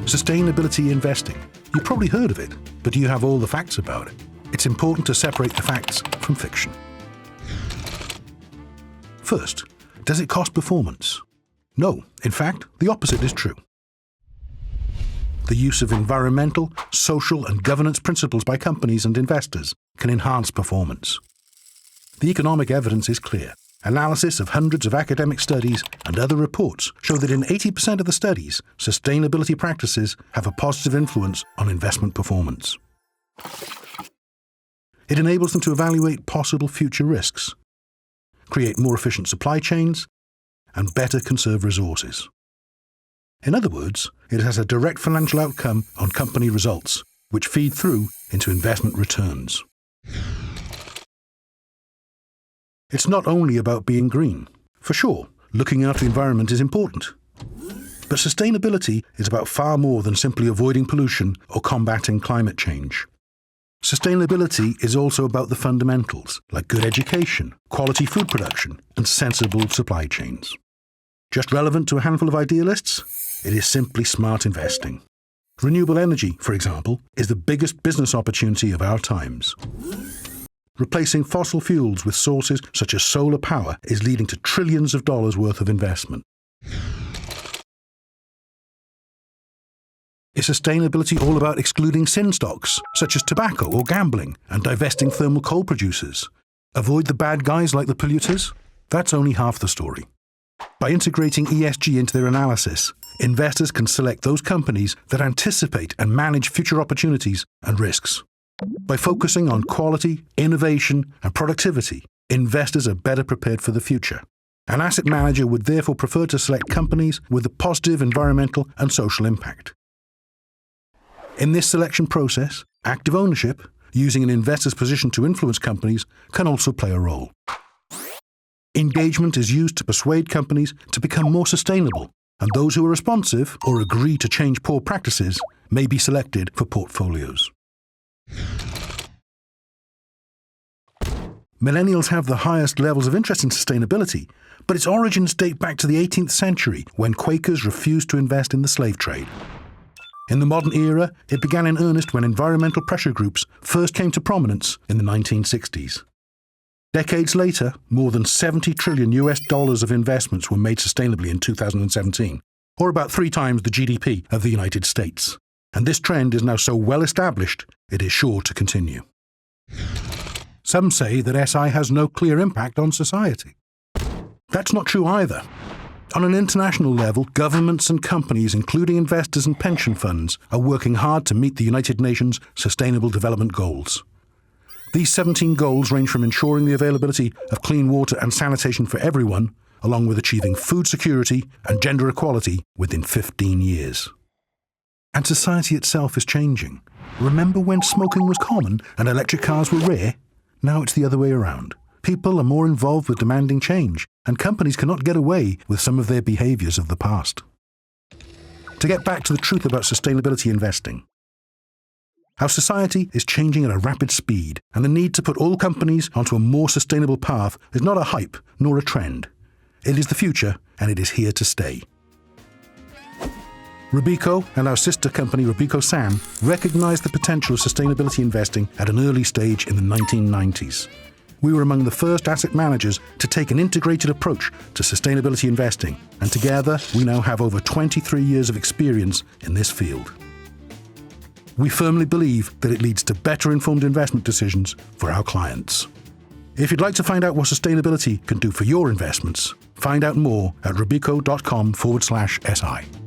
Sustainability investing. You've probably heard of it, but do you have all the facts about it? It's important to separate the facts from fiction. First, does it cost performance? No, in fact, the opposite is true. The use of environmental, social, and governance principles by companies and investors can enhance performance. The economic evidence is clear. Analysis of hundreds of academic studies and other reports show that in 80% of the studies, sustainability practices have a positive influence on investment performance. It enables them to evaluate possible future risks, create more efficient supply chains, and better conserve resources. In other words, it has a direct financial outcome on company results, which feed through into investment returns. It's not only about being green. For sure, looking after the environment is important. But sustainability is about far more than simply avoiding pollution or combating climate change. Sustainability is also about the fundamentals, like good education, quality food production, and sensible supply chains. Just relevant to a handful of idealists? It is simply smart investing. Renewable energy, for example, is the biggest business opportunity of our times. Replacing fossil fuels with sources such as solar power is leading to trillions of dollars worth of investment. Is sustainability all about excluding sin stocks, such as tobacco or gambling, and divesting thermal coal producers? Avoid the bad guys like the polluters? That's only half the story. By integrating ESG into their analysis, investors can select those companies that anticipate and manage future opportunities and risks. By focusing on quality, innovation, and productivity, investors are better prepared for the future. An asset manager would therefore prefer to select companies with a positive environmental and social impact. In this selection process, active ownership, using an investor's position to influence companies, can also play a role. Engagement is used to persuade companies to become more sustainable, and those who are responsive or agree to change poor practices may be selected for portfolios. Millennials have the highest levels of interest in sustainability, but its origins date back to the 18th century when Quakers refused to invest in the slave trade. In the modern era, it began in earnest when environmental pressure groups first came to prominence in the 1960s. Decades later, more than $70 trillion of investments were made sustainably in 2017, or about 3 times the GDP of the United States. And this trend is now so well established, it is sure to continue. Some say that SI has no clear impact on society. That's not true either. On an international level, governments and companies, including investors and pension funds, are working hard to meet the United Nations Sustainable Development Goals. These 17 goals range from ensuring the availability of clean water and sanitation for everyone, along with achieving food security and gender equality within 15 years. And society itself is changing. Remember when smoking was common and electric cars were rare? Now it's the other way around. People are more involved with demanding change, and companies cannot get away with some of their behaviors of the past. To get back to the truth about sustainability investing, our society is changing at a rapid speed, and the need to put all companies onto a more sustainable path is not a hype nor a trend. It is the future, and it is here to stay. Robeco and our sister company Robeco Sam recognized the potential of sustainability investing at an early stage in the 1990s. We were among the first asset managers to take an integrated approach to sustainability investing, and together we now have over 23 years of experience in this field. We firmly believe that it leads to better informed investment decisions for our clients. If you'd like to find out what sustainability can do for your investments, find out more at robeco.com/SI.